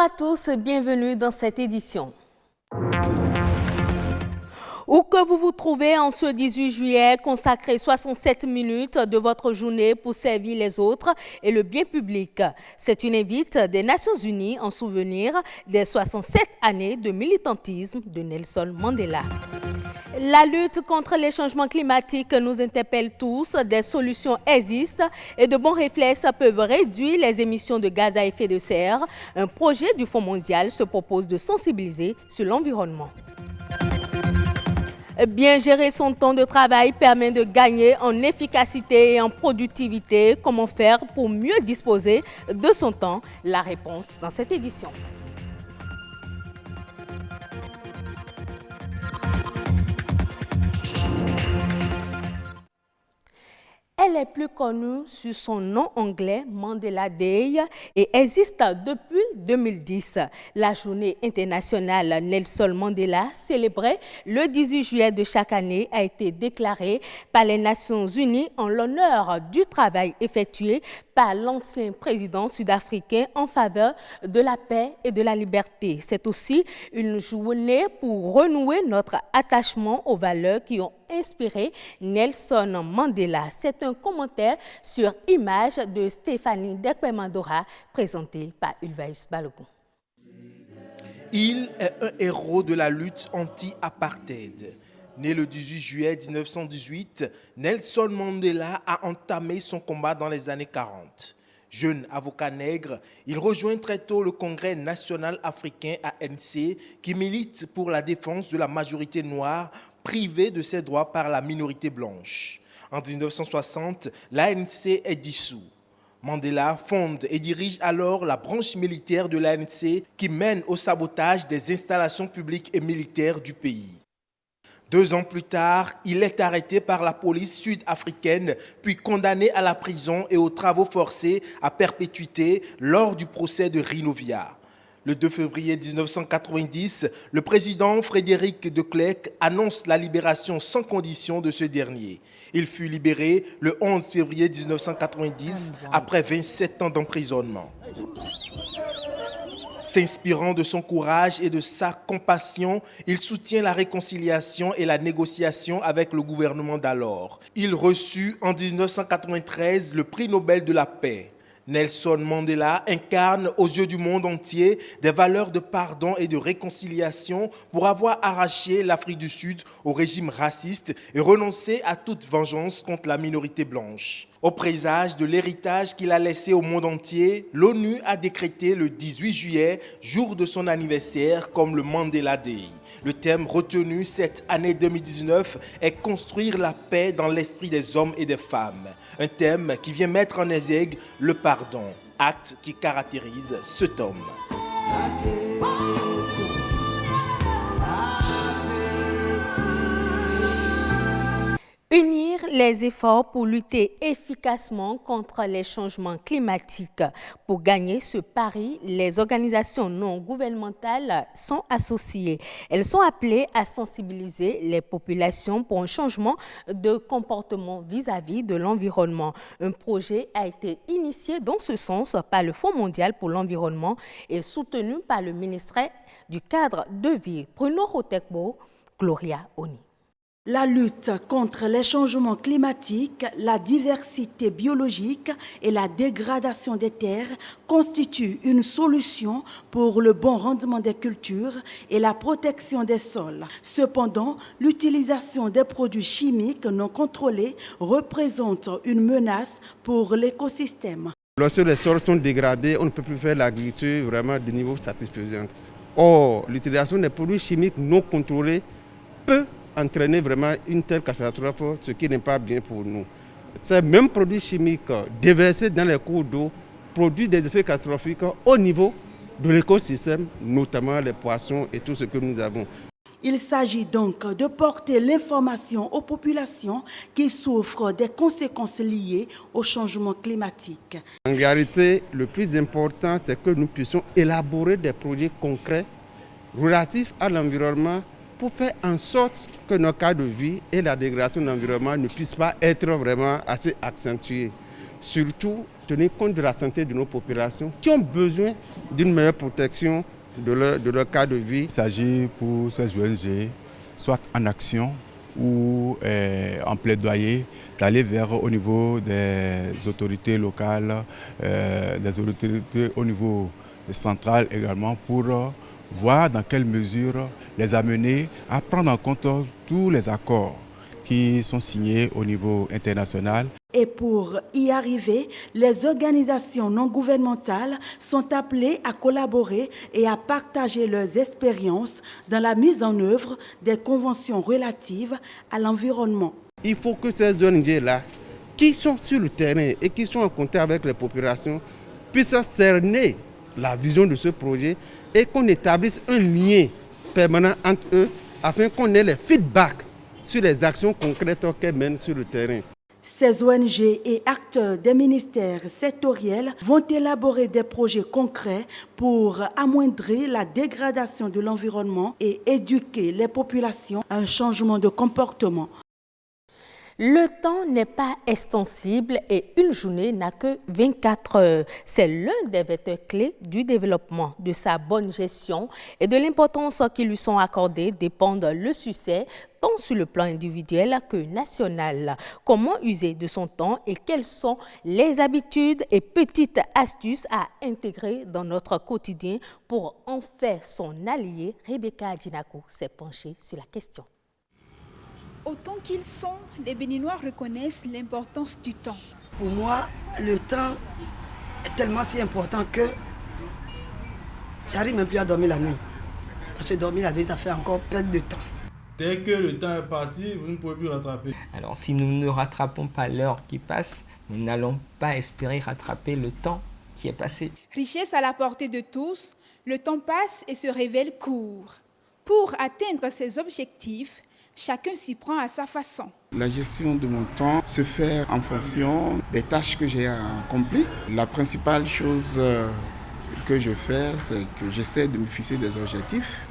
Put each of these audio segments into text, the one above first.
à tous, bienvenue dans cette édition. Où que vous vous trouvez en ce 18 juillet, consacrez 67 minutes de votre journée pour servir les autres et le bien public. C'est une invite des Nations Unies en souvenir des 67 années de militantisme de Nelson Mandela. La lutte contre les changements climatiques nous interpelle tous. Des solutions existent et de bons réflexes peuvent réduire les émissions de gaz à effet de serre. Un projet du Fonds mondial se propose de sensibiliser sur l'environnement. Bien gérer son temps de travail permet de gagner en efficacité et en productivité. Comment faire pour mieux disposer de son temps? La réponse dans cette édition. Elle est plus connue sous son nom anglais Mandela Day et existe depuis 2010. La journée internationale Nelson Mandela, célébrée le 18 juillet de chaque année, a été déclarée par les Nations Unies en l'honneur du travail effectué par l'ancien président sud-africain en faveur de la paix et de la liberté. C'est aussi une journée pour renouer notre attachement aux valeurs qui ont inspiré Nelson Mandela. C'est un commentaire sur image de Stéphanie Dekwe-Mandora, présenté par Ulvaïs Balogun. Il est un héros de la lutte anti-apartheid. Né le 18 juillet 1918, Nelson Mandela a entamé son combat dans les années 40. Jeune avocat nègre, il rejoint très tôt le Congrès national africain ANC qui milite pour la défense de la majorité noire privée de ses droits par la minorité blanche. En 1960, l'ANC est dissous. Mandela fonde et dirige alors la branche militaire de l'ANC qui mène au sabotage des installations publiques et militaires du pays. 2 ans plus tard, il est arrêté par la police sud-africaine, puis condamné à la prison et aux travaux forcés à perpétuité lors du procès de Rinovia. Le 2 février 1990, le président Frédéric de Klerk annonce la libération sans condition de ce dernier. Il fut libéré le 11 février 1990 après 27 ans d'emprisonnement. S'inspirant de son courage et de sa compassion, il soutient la réconciliation et la négociation avec le gouvernement d'alors. Il reçut en 1993 le prix Nobel de la paix. Nelson Mandela incarne aux yeux du monde entier des valeurs de pardon et de réconciliation pour avoir arraché l'Afrique du Sud au régime raciste et renoncé à toute vengeance contre la minorité blanche. Au présage de l'héritage qu'il a laissé au monde entier, l'ONU a décrété le 18 juillet, jour de son anniversaire, comme le Mandela Day. Le thème retenu cette année 2019 est « Construire la paix dans l'esprit des hommes et des femmes ». Un thème qui vient mettre en exergue le pardon, acte qui caractérise cet homme. Unir les efforts pour lutter efficacement contre les changements climatiques. Pour gagner ce pari, les organisations non gouvernementales sont associées. Elles sont appelées à sensibiliser les populations pour un changement de comportement vis-à-vis de l'environnement. Un projet a été initié dans ce sens par le Fonds mondial pour l'environnement et soutenu par le ministère du cadre de vie. Bruno Rotekbo, Gloria Oni. La lutte contre les changements climatiques, la diversité biologique et la dégradation des terres constituent une solution pour le bon rendement des cultures et la protection des sols. Cependant, l'utilisation des produits chimiques non contrôlés représente une menace pour l'écosystème. Lorsque les sols sont dégradés, on ne peut plus faire l'agriculture vraiment de niveau satisfaisant. Or, l'utilisation des produits chimiques non contrôlés peut entraîner vraiment une telle catastrophe, ce qui n'est pas bien pour nous. Ces mêmes produits chimiques déversés dans les cours d'eau produisent des effets catastrophiques au niveau de l'écosystème, notamment les poissons et tout ce que nous avons. Il s'agit donc de porter l'information aux populations qui souffrent des conséquences liées au changement climatique. En réalité, le plus important, c'est que nous puissions élaborer des projets concrets relatifs à l'environnement pour faire en sorte que nos cas de vie et la dégradation de l'environnement ne puissent pas être vraiment assez accentués. surtout tenir compte de la santé de nos populations qui ont besoin d'une meilleure protection de leur cas de vie. Il s'agit pour ces ONG, soit en action ou en plaidoyer, d'aller vers au niveau des autorités locales, des autorités au niveau central également, pour voir dans quelle mesure les amener à prendre en compte tous les accords qui sont signés au niveau international. Et pour y arriver, les organisations non gouvernementales sont appelées à collaborer et à partager leurs expériences dans la mise en œuvre des conventions relatives à l'environnement. Il faut que ces ONG-là, qui sont sur le terrain et qui sont en contact avec les populations, puissent cerner la vision de ce projet et qu'on établisse un lien permanent entre eux afin qu'on ait les feedbacks sur les actions concrètes qu'elles mènent sur le terrain. Ces ONG et acteurs des ministères sectoriels vont élaborer des projets concrets pour amoindrir la dégradation de l'environnement et éduquer les populations à un changement de comportement. Le temps n'est pas extensible et une journée n'a que 24 heures. C'est l'un des vecteurs clés du développement. De sa bonne gestion et de l'importance qui lui sont accordées dépendent le succès tant sur le plan individuel que national. Comment user de son temps et quelles sont les habitudes et petites astuces à intégrer dans notre quotidien pour en faire son allié? Rebecca Adjinako s'est penchée sur la question. Autant qu'ils sont, les Béninois reconnaissent l'importance du temps. Pour moi, le temps est tellement si important que j'arrive même plus à dormir la nuit. Parce que dormir la nuit, ça fait encore perdre de temps. Dès que le temps est parti, vous ne pouvez plus rattraper. Alors si nous ne rattrapons pas l'heure qui passe, nous n'allons pas espérer rattraper le temps qui est passé. Richesse à la portée de tous, le temps passe et se révèle court. Pour atteindre ses objectifs, chacun s'y prend à sa façon. La gestion de mon temps se fait en fonction des tâches que j'ai accomplies. La principale chose que je fais, c'est que j'essaie de me fixer des objectifs.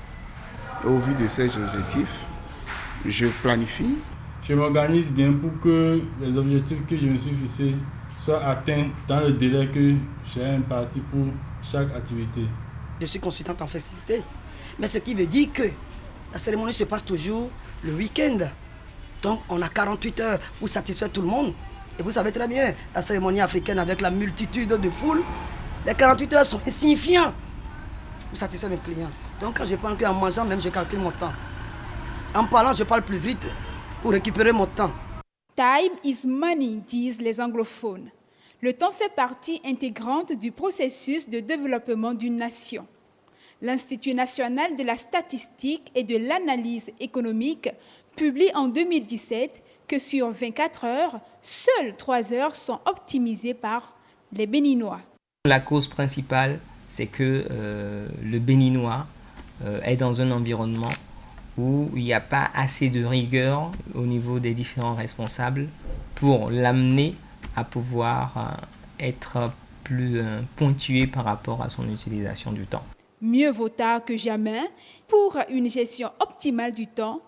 Au vu de ces objectifs, je planifie. Je m'organise bien pour que les objectifs que je me suis fixés soient atteints dans le délai que j'ai imparti pour chaque activité. Je suis consultante en festivité, mais ce qui veut dire que la cérémonie se passe toujours le week-end. Donc on a 48 heures pour satisfaire tout le monde. Et vous savez très bien, la cérémonie africaine avec la multitude de foules, les 48 heures sont insignifiants pour satisfaire mes clients. Donc quand je parle qu'en mangeant même, je calcule mon temps. En parlant, je parle plus vite pour récupérer mon temps. Time is money, disent les anglophones. Le temps fait partie intégrante du processus de développement d'une nation. L'Institut national de la statistique et de l'analyse économique publie en 2017 que sur 24 heures, seules 3 heures sont optimisées par les Béninois. La cause principale, c'est que le Béninois est dans un environnement où il n'y a pas assez de rigueur au niveau des différents responsables pour l'amener à pouvoir être plus pointué par rapport à son utilisation du temps. Mieux vaut tard que jamais. Pour une gestion optimale du temps,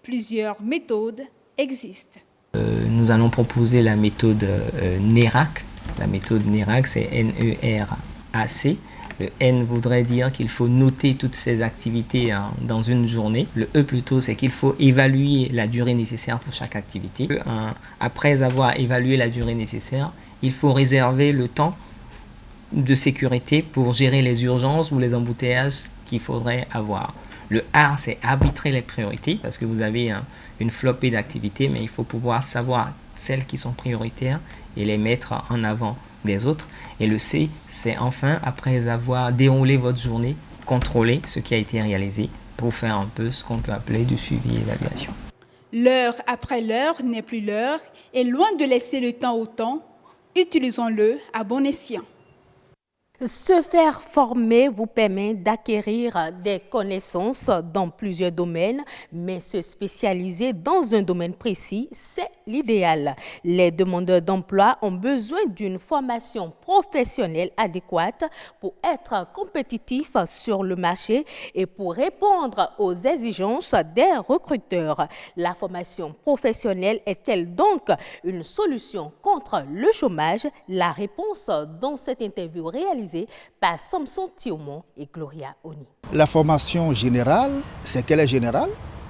plusieurs méthodes existent. Nous allons proposer la méthode NERAC. La méthode NERAC, c'est N-E-R-A-C. Le N voudrait dire qu'il faut noter toutes ces activités dans une journée. Le E plutôt, c'est qu'il faut évaluer la durée nécessaire pour chaque activité. Après avoir évalué la durée nécessaire, il faut réserver le temps de sécurité pour gérer les urgences ou les embouteillages qu'il faudrait avoir. Le R, c'est arbitrer les priorités parce que vous avez une flopée d'activités, mais il faut pouvoir savoir celles qui sont prioritaires et les mettre en avant des autres. Et le C, c'est enfin, après avoir déroulé votre journée, contrôler ce qui a été réalisé pour faire un peu ce qu'on peut appeler du suivi et évaluation. L'heure après l'heure n'est plus l'heure et loin de laisser le temps au temps, utilisons-le à bon escient. Se faire former vous permet d'acquérir des connaissances dans plusieurs domaines, mais se spécialiser dans un domaine précis, c'est l'idéal. Les demandeurs d'emploi ont besoin d'une formation professionnelle adéquate pour être compétitifs sur le marché et pour répondre aux exigences des recruteurs. La formation professionnelle est-elle donc une solution contre le chômage? La réponse dans cette interview réalisée par Samson Thiaumont et Gloria Oni. La formation générale, c'est qu'elle est générale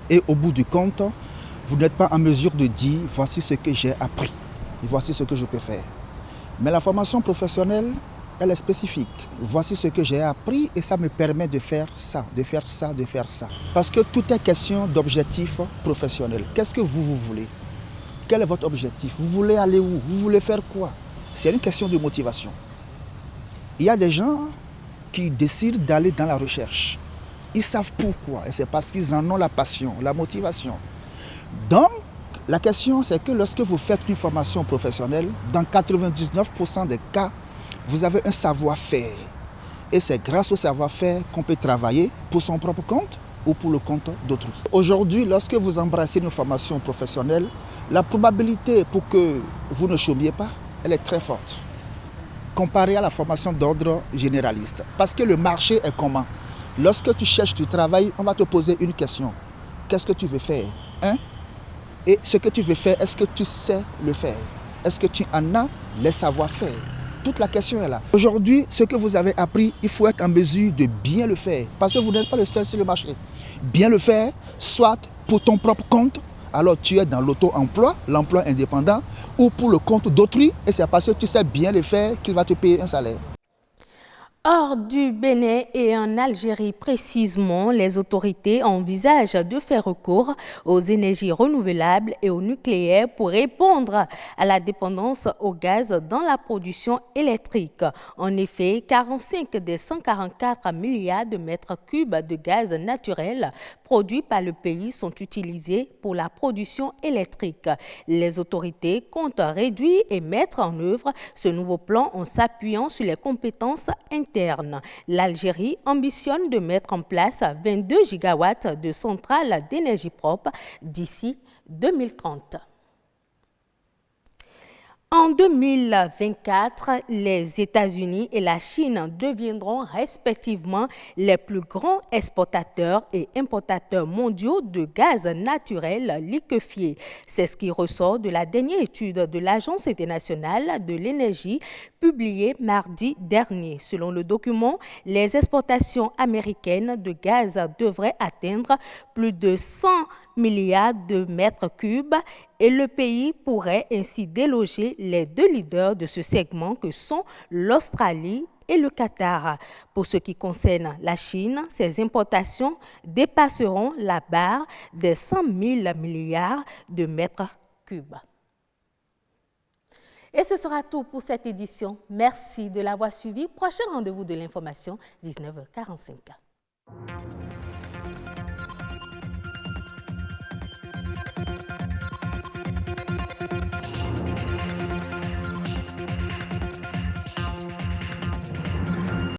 et au bout du compte, vous n'êtes pas en mesure de dire voici ce que j'ai appris et voici ce que je peux faire. Mais la formation professionnelle, elle est spécifique. Voici ce que j'ai appris et ça me permet de faire ça, de faire ça, de faire ça. Parce que tout est question d'objectif professionnel. Qu'est-ce que vous voulez? Quel est votre objectif? Vous voulez aller où? Vous voulez faire quoi? C'est une question de motivation. Il y a des gens qui décident d'aller dans la recherche. Ils savent pourquoi et c'est parce qu'ils en ont la passion, la motivation. Donc, la question c'est que lorsque vous faites une formation professionnelle, dans 99% des cas, vous avez un savoir-faire. Et c'est grâce au savoir-faire qu'on peut travailler pour son propre compte ou pour le compte d'autrui. Aujourd'hui, lorsque vous embrassez une formation professionnelle, la probabilité pour que vous ne chômiez pas, elle est très forte. Comparé à la formation d'ordre généraliste. Parce que le marché est comment? Lorsque tu cherches du travail, on va te poser une question. Qu'est-ce que tu veux faire? Et ce que tu veux faire, est-ce que tu sais le faire? Est-ce que tu en as les savoir-faire? Toute la question est là. Aujourd'hui, ce que vous avez appris, il faut être en mesure de bien le faire. Parce que vous n'êtes pas le seul sur le marché. Bien le faire, soit pour ton propre compte, alors tu es dans l'auto-emploi, l'emploi indépendant, ou pour le compte d'autrui, et c'est parce que tu sais bien le faire qu'il va te payer un salaire. Hors du Bénin et en Algérie précisément, les autorités envisagent de faire recours aux énergies renouvelables et au nucléaire pour répondre à la dépendance au gaz dans la production électrique. En effet, 45 des 144 milliards de mètres cubes de gaz naturel produits par le pays sont utilisés pour la production électrique. Les autorités comptent réduire et mettre en œuvre ce nouveau plan en s'appuyant sur les compétences internes. L'Algérie ambitionne de mettre en place 22 gigawatts de centrales d'énergie propre d'ici 2030. En 2024, les États-Unis et la Chine deviendront respectivement les plus grands exportateurs et importateurs mondiaux de gaz naturel liquéfié. C'est ce qui ressort de la dernière étude de l'Agence internationale de l'énergie publiée mardi dernier. Selon le document, les exportations américaines de gaz devraient atteindre plus de 100 milliards de mètres cubes et le pays pourrait ainsi déloger les deux leaders de ce segment que sont l'Australie et le Qatar. Pour ce qui concerne la Chine, ses importations dépasseront la barre des 100 000 milliards de mètres cubes. Et ce sera tout pour cette édition. Merci de l'avoir suivi. Prochain rendez-vous de l'information, 19h45.